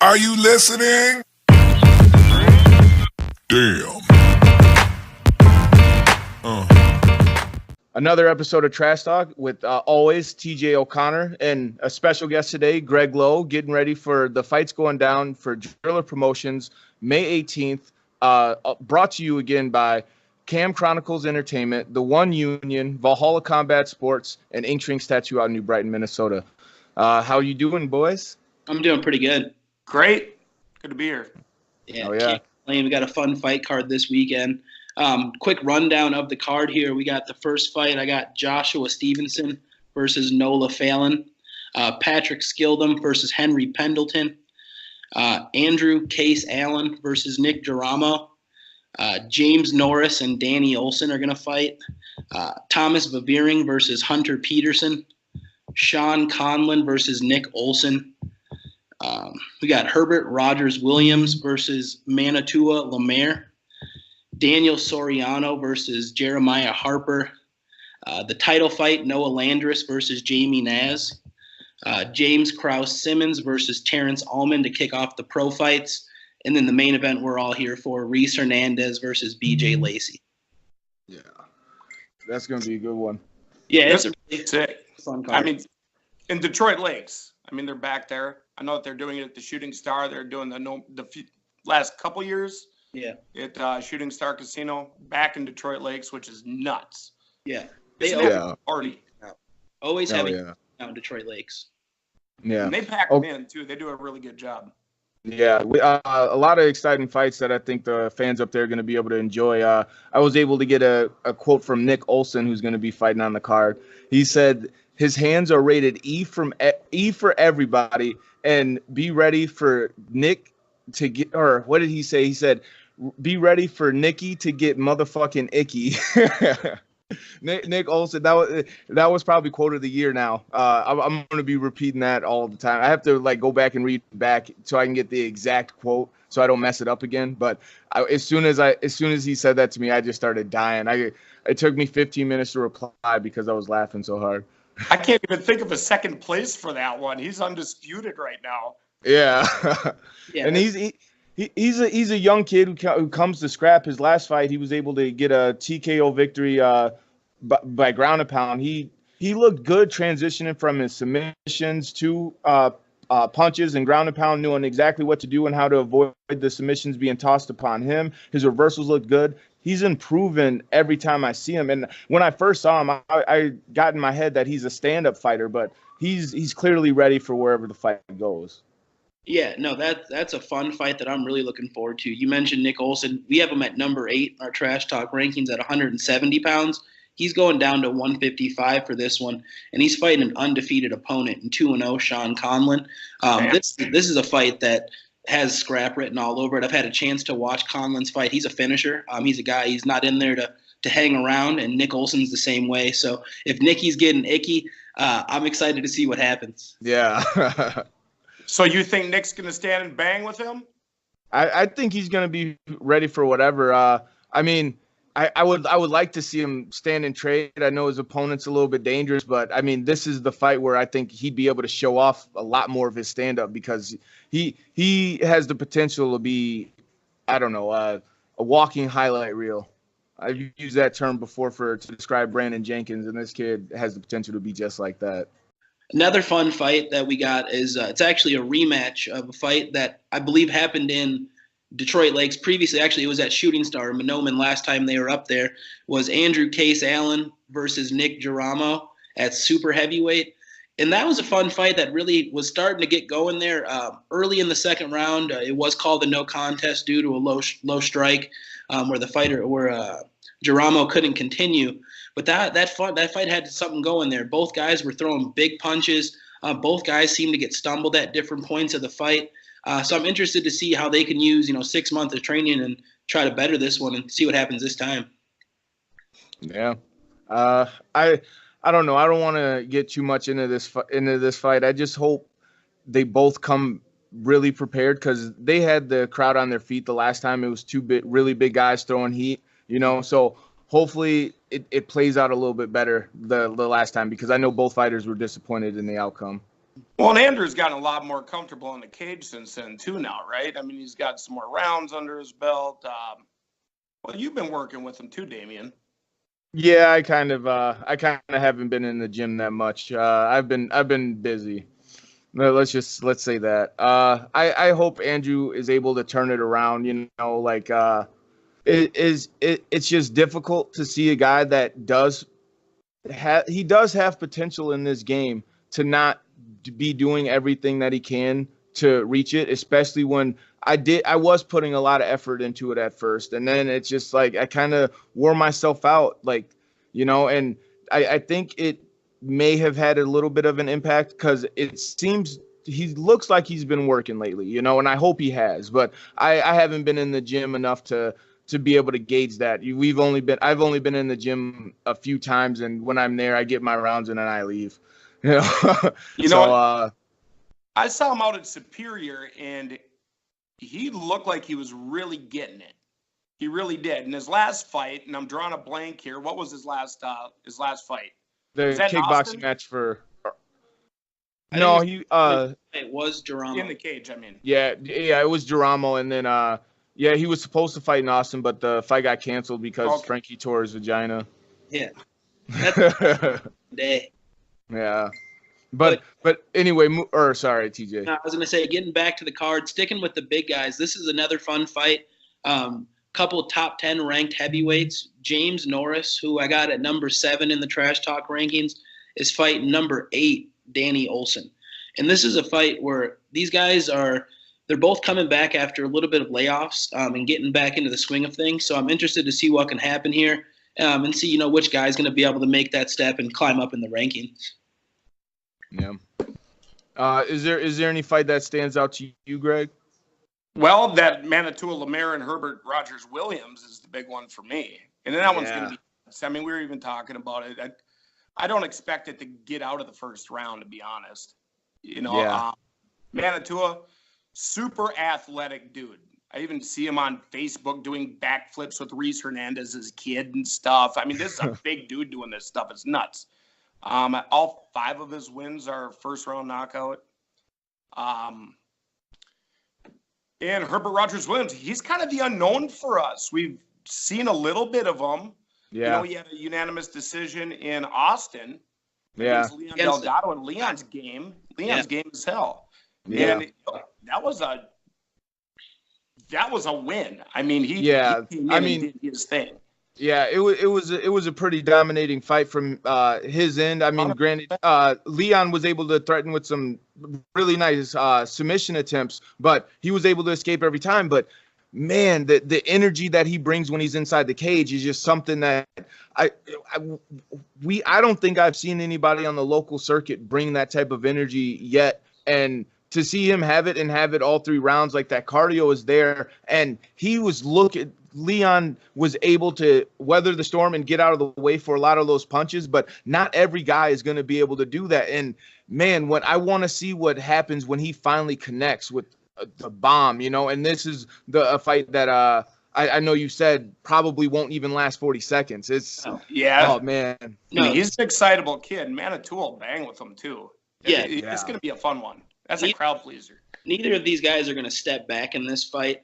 Are you listening? Damn. Another episode of Trash Talk with always TJ O'Connor and a special guest today, Greg Lowe, getting ready for the fights going down for Driller Promotions May 18th. Brought to you again by Cam Chronicles Entertainment, The One Union, Valhalla Combat Sports, and Ink Shrink Tattoo out in New Brighton, Minnesota. How you doing, boys? I'm doing pretty good. Great. Good to be here. Yeah, Oh, yeah. can't complain. We got a fun fight card this weekend. Quick rundown of the card here. We got the first fight. I got Joshua Stevenson versus Nola Fallon. Patrick Skildum versus Henry Pendleton. Andrew Case Allen versus Nick Geramo. James Norris and Danny Olson are going to fight. Thomas Vavering versus Hunter Peterson. Sean Conlon versus Nick Olson. We got Herbert Rogers Williams versus Manatua Lemaire. Daniel Soriano versus Jeremiah Harper. The title fight, Noah Landris versus Jamie Naz. James Krause Simmons versus Terrence Allman to kick off the pro fights. And then the main event we're all here for, Reese Hernandez versus BJ Lacey. Yeah, that's going to be a good one. Yeah, it's a really Sick. fun card. I mean, in Detroit Lakes, they're back there. I know that they're doing it at the Shooting Star. They're doing the last couple years. Yeah. At Shooting Star Casino back in Detroit Lakes, which is nuts. Yeah. It's Yeah. a party. Always Oh, having yeah. out in Detroit Lakes. Yeah. And they pack them in, too. They do a really good job. Yeah, a lot of exciting fights that I think the fans up there are going to be able to enjoy. I was able to get a quote from Nick Olson, who's going to be fighting on the card. He said his hands are rated E for everybody, and be ready for Nick to get, or what did he say? He said, be ready for Nicky to get motherfucking icky. Nick Olson, that was probably quote of the year now. I'm going to be repeating that all the time. I have to go back and read back so I can get the exact quote so I don't mess it up again. But as soon as he said that to me, I just started dying. It took me 15 minutes to reply because I was laughing so hard. I can't even think of a second place for that one. He's undisputed right now. Yeah. Yeah, And he's a young kid who comes to scrap. His last fight, he was able to get a TKO victory by ground and pound. He looked good transitioning from his submissions to punches and ground and pound, knowing exactly what to do and how to avoid the submissions being tossed upon him. His reversals looked good. He's improving every time I see him. And when I first saw him, I got in my head that he's a stand-up fighter, but he's clearly ready for wherever the fight goes. Yeah, no, that's a fun fight that I'm really looking forward to. You mentioned Nick Olson. We have him at number 8 in our Trash Talk rankings at 170 pounds. He's going down to 155 for this one, and he's fighting an undefeated opponent in 2-0, Sean Conlon. This is a fight that has scrap written all over it. I've had a chance to watch Conlon's fight. He's a finisher. He's a guy. He's not in there to hang around, and Nick Olson's the same way. So if Nicky's getting icky, I'm excited to see what happens. Yeah. So you think Nick's going to stand and bang with him? I think he's going to be ready for whatever. I would like to see him stand and trade. I know his opponent's a little bit dangerous, but this is the fight where I think he'd be able to show off a lot more of his stand-up because he has the potential to be, a walking highlight reel. I've used that term before to describe Brandon Jenkins, and this kid has the potential to be just like that. Another fun fight that we got is it's actually a rematch of a fight that I believe happened in Detroit Lakes previously. Actually, it was at Shooting Star Monoman last time they were up there. Was Andrew Case Allen versus Nick Geramo at super heavyweight. And that was a fun fight that really was starting to get going there. Early in the second round, it was called a no contest due to a low strike where Geramo couldn't continue. But that fight had something going there. Both guys were throwing big punches. Both guys seemed to get stumbled at different points of the fight. So I'm interested to see how they can use 6 months of training and try to better this one and see what happens this time. Yeah, I don't know. I don't want to get too much into this fight. I just hope they both come really prepared because they had the crowd on their feet the last time. It was really big guys throwing heat. So hopefully it plays out a little bit better the last time because I know both fighters were disappointed in the outcome. Well, and Andrew's gotten a lot more comfortable in the cage since then, too, now, right? I mean, he's got some more rounds under his belt. Well, you've been working with him, too, Damian. Yeah, I kind of haven't been in the gym that much. I've been busy. Let's say that. I hope Andrew is able to turn it around. Like it's just difficult to see a guy that does have potential in this game to not be doing everything that he can to reach it, especially when I was putting a lot of effort into it at first, and then it's just like I kind of wore myself out, like, and I think it may have had a little bit of an impact because it seems he looks like he's been working lately, and I hope he has, but I haven't been in the gym enough to be able to gauge that. I've only been in the gym a few times, and when I'm there, I get my rounds and then I leave. I saw him out at Superior, and he looked like he was really getting it. He really did. In his last fight, and I'm drawing a blank here. What was his last fight? The kickboxing match for. No, it was Geronimo. In the cage, I mean. Yeah, it was Geronimo, and then he was supposed to fight in Austin, but the fight got canceled because Frankie tore his vagina. Yeah. That's day. Yeah. But anyway, sorry, TJ. I was going to say, getting back to the card, sticking with the big guys, this is another fun fight. Couple top 10 ranked heavyweights. James Norris, who I got at number 7 in the Trash Talk rankings, is fighting number 8, Danny Olson. And this is a fight where these guys they're both coming back after a little bit of layoffs and getting back into the swing of things. So I'm interested to see what can happen here and see, which guy's going to be able to make that step and climb up in the rankings. Yeah. Is there any fight that stands out to you, Greg? Well, that Manitoula Lemaire and Herbert Rogers Williams is the big one for me. And then that one's going to be – I mean, we were even talking about it. I don't expect it to get out of the first round, to be honest. Manitoula, super athletic dude. I even see him on Facebook doing backflips with Reese Hernandez as a kid and stuff. I mean, this is a big dude doing this stuff. It's nuts. All 5 of his wins are first-round knockout. And Herbert Rogers Williams, he's kind of the unknown for us. We've seen a little bit of him. Yeah. He had a unanimous decision in Austin. Yeah. Against Leon Delgado, and Leon's game is hell. Yeah. And that was a win. I mean, he did his thing. Yeah, it was a pretty dominating fight from his end. I mean, granted, Leon was able to threaten with some really nice submission attempts, but he was able to escape every time. But man, the energy that he brings when he's inside the cage is just something that I don't think I've seen anybody on the local circuit bring that type of energy yet. And to see him have it all 3 rounds, like that cardio is there, and Leon was able to weather the storm and get out of the way for a lot of those punches, but not every guy is going to be able to do that. And man, what I want to see what happens when he finally connects with the bomb, and this is a fight that I know you said probably won't even last 40 seconds. Oh man. No, he's an excitable kid. Manitoula will bang with him too. Yeah. It's going to be a fun one. That's a crowd pleaser. Neither of these guys are going to step back in this fight.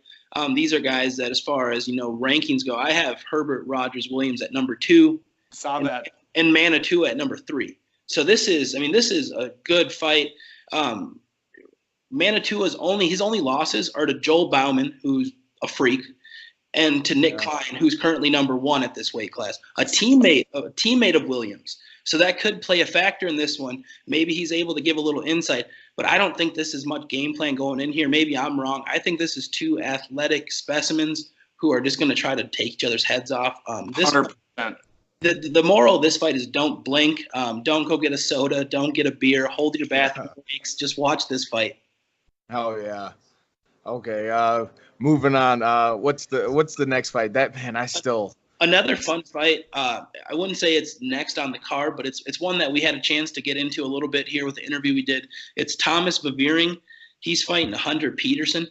These are guys that, as far as, rankings go, I have Herbert Rogers Williams at number 2. Saw that. And Manitoula at number 3. So this is a good fight. Manitoula's his only losses are to Joel Bauman, who's a freak, and to Nick Klein, who's currently number 1 at this weight class, a teammate of Williams. So that could play a factor in this one. Maybe he's able to give a little insight, but I don't think this is much game plan going in here. Maybe I'm wrong. I think this is 2 athletic specimens who are just going to try to take each other's heads off. 100%. The moral of this fight is don't blink. Don't go get a soda. Don't get a beer. Hold your bathroom breaks. Just watch this fight. Oh yeah. Okay. Moving on. What's the next fight? Another fun fight. I wouldn't say it's next on the card, but it's one that we had a chance to get into a little bit here with the interview we did. It's Thomas Bavering. He's fighting Hunter Peterson.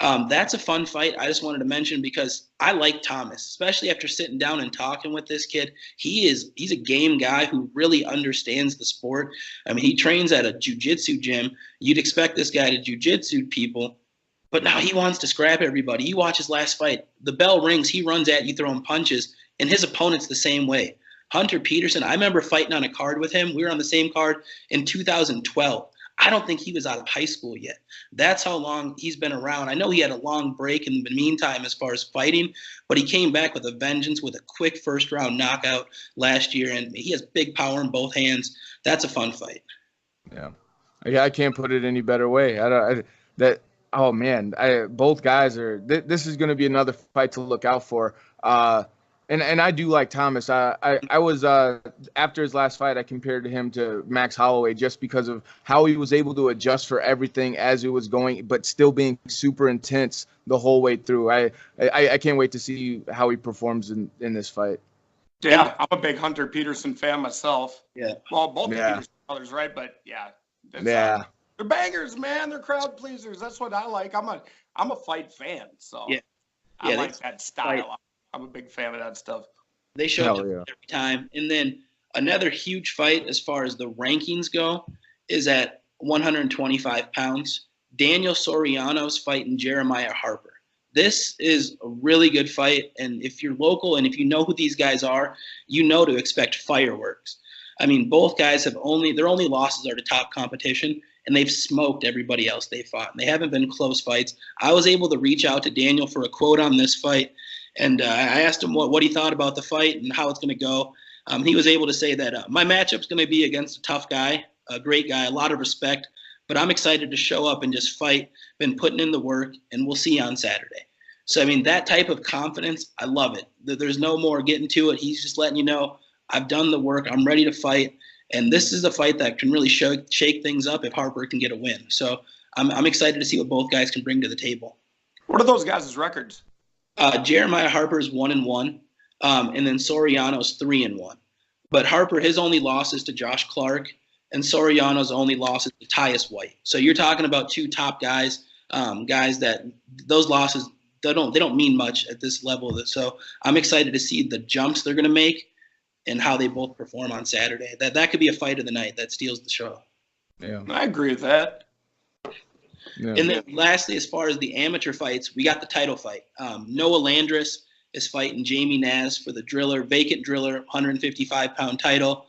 That's a fun fight. I just wanted to mention because I like Thomas, especially after sitting down and talking with this kid. He's a game guy who really understands the sport. I mean, he trains at a jiu-jitsu gym. You'd expect this guy to jiu-jitsu people, but now he wants to scrap everybody. You watch his last fight. The bell rings. He runs at you throwing punches, and his opponent's the same way. Hunter Peterson, I remember fighting on a card with him. We were on the same card in 2012. I don't think he was out of high school yet. That's how long he's been around. I know he had a long break in the meantime as far as fighting, but he came back with a vengeance with a quick first-round knockout last year, and he has big power in both hands. That's a fun fight. Yeah, I can't put it any better way. Oh man, both guys are. This is going to be another fight to look out for. And I do like Thomas. I was after his last fight, I compared him to Max Holloway just because of how he was able to adjust for everything as it was going, but still being super intense the whole way through. I can't wait to see how he performs in this fight. Yeah, I'm a big Hunter Peterson fan myself. Yeah. Well, both the Peterson brothers, right? But yeah. Yeah. They're bangers, man. They're crowd pleasers. That's what I like. I'm a fight fan, so yeah. I like that style. I'm a big fan of that stuff. They show up every time. And then another huge fight as far as the rankings go is at 125 pounds. Daniel Soriano's fighting Jeremiah Harper. This is a really good fight, and if you're local and if you know who these guys are, you know to expect fireworks. I mean, both guys their only losses are to top competition, and they've smoked everybody else they fought. They haven't been close fights. I was able to reach out to Daniel for a quote on this fight, and I asked him what he thought about the fight and how it's going to go. He was able to say that my matchup's going to be against a tough guy, a great guy, a lot of respect, but I'm excited to show up and just fight, been putting in the work, and we'll see you on Saturday. So, I mean, that type of confidence, I love it. There's no more getting to it. He's just letting you know, I've done the work, I'm ready to fight, and this is a fight that can really shake things up if Harper can get a win. So I'm excited to see what both guys can bring to the table. What are those guys' records? Jeremiah Harper's 1-1, and then Soriano's 3-1. But Harper, his only loss is to Josh Clark, and Soriano's only loss is to Tyus White. So you're talking about two top guys, guys that those losses they don't mean much at this level. So I'm excited to see the jumps they're going to make and how they both perform on Saturday. That could be a fight of the night that steals the show. Yeah, I agree with that. Yeah. And then lastly, as far as the amateur fights, we got the title fight. Noah Landris is fighting Jamie Naz for the vacant driller, 155-pound title.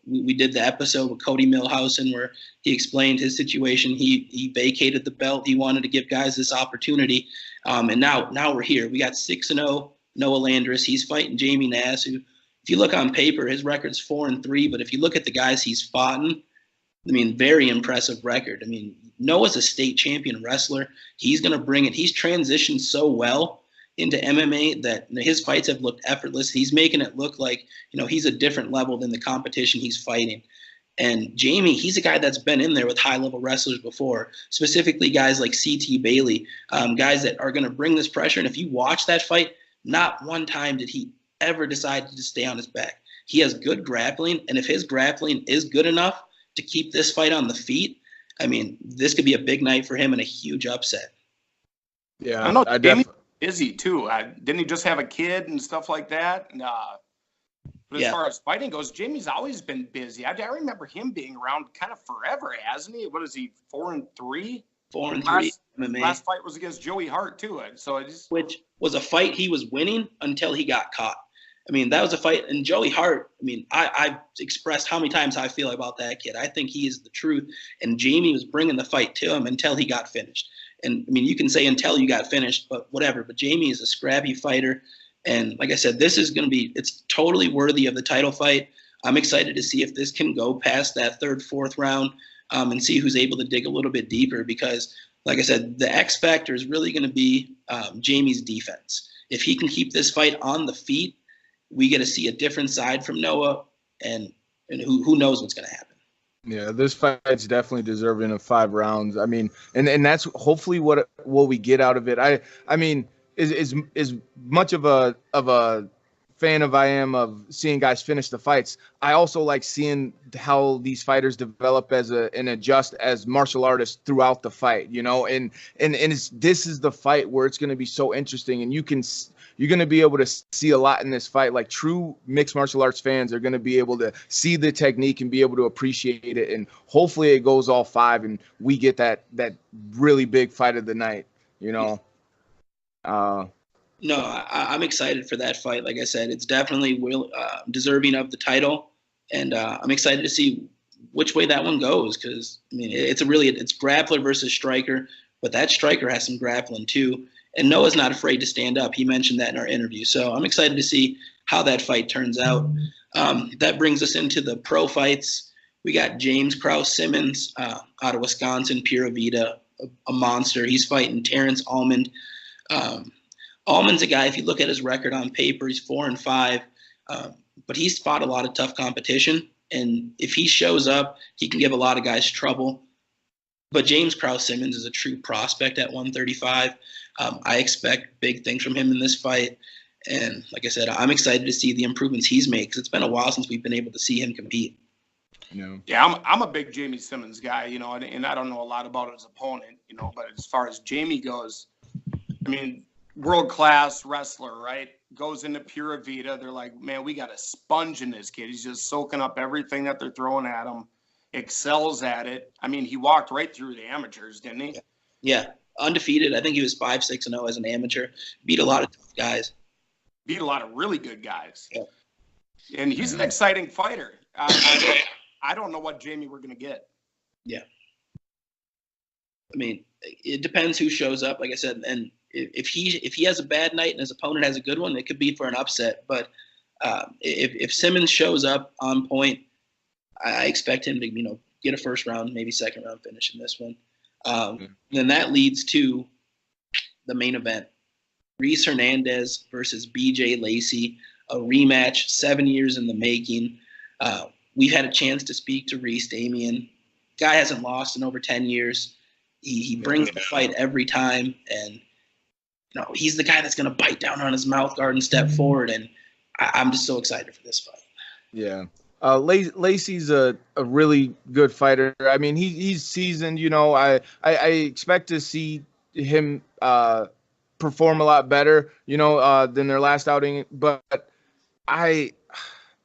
We did the episode with Cody Milhausen where he explained his situation. He vacated the belt. He wanted to give guys this opportunity. And now we're here. We got 6-0 Noah Landris. He's fighting Jamie Naz, who, if you look on paper, his record's 4-3. But if you look at the guys he's fought in, I mean, very impressive record. I mean, Noah's a state champion wrestler. He's going to bring it. He's transitioned so well into MMA that his fights have looked effortless. He's making it look like, he's a different level than the competition he's fighting. And Jamie, he's a guy that's been in there with high-level wrestlers before, specifically guys like C.T. Bailey, guys that are going to bring this pressure. And if you watch that fight, not one time did he ever decide to stay on his back. He has good grappling, and if his grappling is good enough to keep this fight on the feet, I mean, this could be a big night for him and a huge upset. Yeah, I know Jamie's busy too. Didn't he just have a kid and stuff like that? But as far as fighting goes, Jamie's always been busy. I remember him being around kind of forever, hasn't he? What is he, 4-3? 4-3 MMA. Last fight was against Joey Hart too. Which was a fight he was winning until he got caught. I mean, that was a fight. And Joey Hart, I mean, I've expressed how many times I feel about that kid. I think he is the truth. And Jamie was bringing the fight to him until he got finished. And, I mean, you can say until you got finished, but whatever. But Jamie is a scrappy fighter. And like I said, this is going to be – it's totally worthy of the title fight. I'm excited to see if this can go past that third, fourth round and see who's able to dig a little bit deeper because, like I said, the X factor is really going to be Jamie's defense. If he can keep this fight on the feet, we get to see a different side from Noah, and who knows what's going to happen. Yeah, this fight's definitely deserving of 5 rounds. I mean, and that's hopefully what we get out of it. I mean, is much of a fan I am of seeing guys finish the fights, I also like seeing how these fighters develop and adjust as martial artists throughout the fight, you know, and this is the fight where it's going to be so interesting, and you're going to be able to see a lot in this fight. Like true mixed martial arts fans are going to be able to see the technique and be able to appreciate it, and hopefully it goes all 5 and we get that really big fight of the night, you know. No, I'm excited for that fight. Like I said, it's definitely deserving of the title, and I'm excited to see which way that one goes, because I mean it's grappler versus striker, but that striker has some grappling too, and Noah's not afraid to stand up. He mentioned that in our interview, so I'm excited to see how that fight turns out. That brings us into the pro fights. We got James Krause Simmons out of Wisconsin, Pura Vida, a monster. He's fighting Terrence Almond. Almond's a guy, if you look at his record on paper, he's 4-5, but he's fought a lot of tough competition, and if he shows up, he can give a lot of guys trouble. But James Krause Simmons is a true prospect at 135. I expect big things from him in this fight, and like I said, I'm excited to see the improvements he's made, because it's been a while since we've been able to see him compete. Yeah, I'm a big Jamie Simmons guy, you know, and I don't know a lot about his opponent, you know, but as far as Jamie goes, I mean, world-class wrestler, right? Goes into Pura Vida. They're like, man, we got a sponge in this kid. He's just soaking up everything that they're throwing at him, excels at it. I mean, he walked right through the amateurs, didn't he? Yeah, undefeated. I think he was 5-6-0 as an amateur. Beat a lot of tough guys. Beat a lot of really good guys. Yeah. And he's an exciting fighter. I don't know what Jamie we're going to get. Yeah. I mean, it depends who shows up, like I said, and if he has a bad night and his opponent has a good one, it could be for an upset. But if Simmons shows up on point, I expect him to, you know, get a first round, maybe second round finish in this one. Then that leads to the main event: Reese Hernandez versus BJ Lacey, a rematch, 7 years in the making. We've had a chance to speak to Reese, Damian. Guy hasn't lost in over 10 years. He brings the fight every time, and you know, he's the guy that's going to bite down on his mouth guard and step forward, and I'm just so excited for this fight. Yeah. Lacey's a really good fighter. I mean, he's seasoned, you know. I expect to see him perform a lot better, you know, than their last outing. But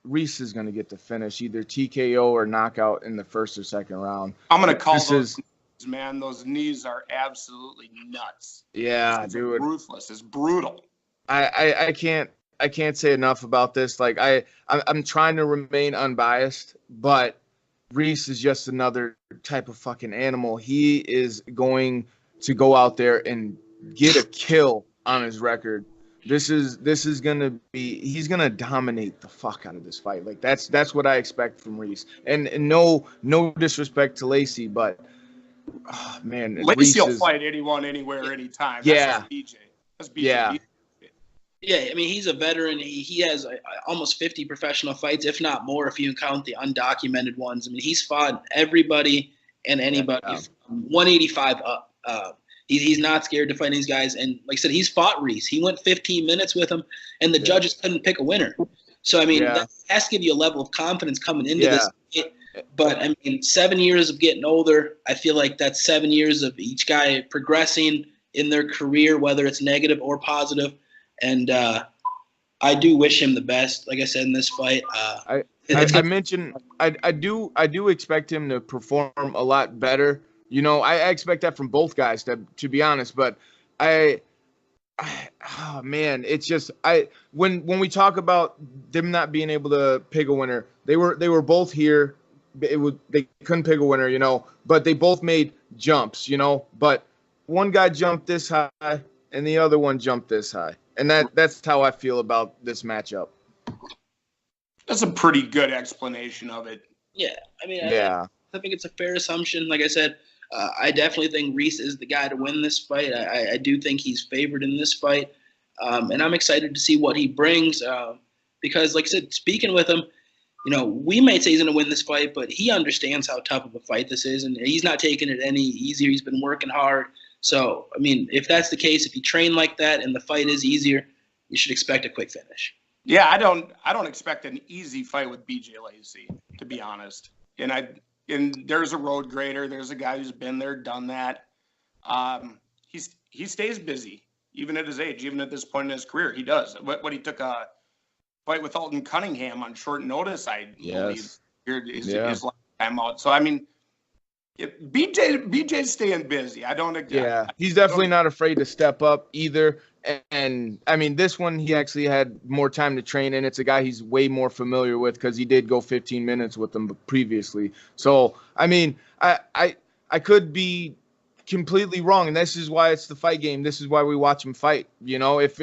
Reese is going to get the finish, either TKO or knockout in the first or second round. I'm going to call those man. Those knees are absolutely nuts. Yeah, dude. Ruthless. It's brutal. I can't say enough about this. Like I'm trying to remain unbiased, but Reese is just another type of fucking animal. He is going to go out there and get a kill on his record. This is gonna be, he's gonna dominate the fuck out of this fight. Like that's what I expect from Reese. And no disrespect to Lacey, but oh, man, Lacey will fight anyone, anywhere, anytime. Yeah, that's BJ. Yeah. Yeah, I mean, he's a veteran. He has almost 50 professional fights, if not more, if you count the undocumented ones. I mean, he's fought everybody and anybody, from 185 up. He's not scared to fight these guys. And like I said, he's fought Reese. He went 15 minutes with him, and the judges couldn't pick a winner. So, I mean, that has to give you a level of confidence coming into this. But, I mean, 7 years of getting older, I feel like that's 7 years of each guy progressing in their career, whether it's negative or positive. And I do wish him the best. Like I said, in this fight, I mentioned I do expect him to perform a lot better. You know, I expect that from both guys, to be honest. But oh man, it's just when we talk about them not being able to pick a winner, they were both here. They couldn't pick a winner, you know, but they both made jumps, you know. But one guy jumped this high and the other one jumped this high. And that's how I feel about this matchup. That's a pretty good explanation of it. Yeah, I mean, I think it's a fair assumption. Like I said, I definitely think Reese is the guy to win this fight. I do think he's favored in this fight, and I'm excited to see what he brings. Because, like I said, speaking with him, you know, we might say he's going to win this fight, but he understands how tough of a fight this is, and he's not taking it any easier. He's been working hard. So, I mean, if that's the case, if you train like that and the fight is easier, you should expect a quick finish. Yeah, I don't expect an easy fight with BJ Lacey, to be honest. And there's a road grader. There's a guy who's been there, done that. He stays busy, even at his age, even at this point in his career. He does. What he took a fight with Alton Cunningham on short notice, I believe, his last time out. So I mean, BJ's staying busy. He's definitely not afraid to step up either. And I mean, this one, he actually had more time to train, and it's a guy he's way more familiar with because he did go 15 minutes with him previously. So, I mean, I could be completely wrong, and this is why it's the fight game. This is why we watch him fight. You know, if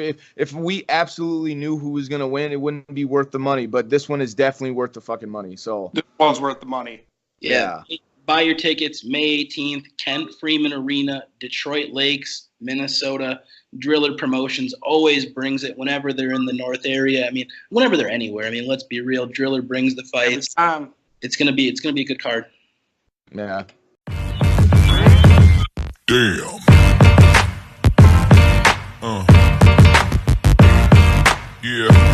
we absolutely knew who was going to win, it wouldn't be worth the money. But this one is definitely worth the fucking money. So this one's worth the money. Yeah. Buy your tickets May 18th, Kent Freeman Arena, Detroit Lakes, Minnesota. Driller Promotions always brings it whenever they're in the North area. I mean, whenever they're anywhere. I mean, let's be real. Driller brings the fights. It's gonna be a good card. Yeah. Damn. Yeah.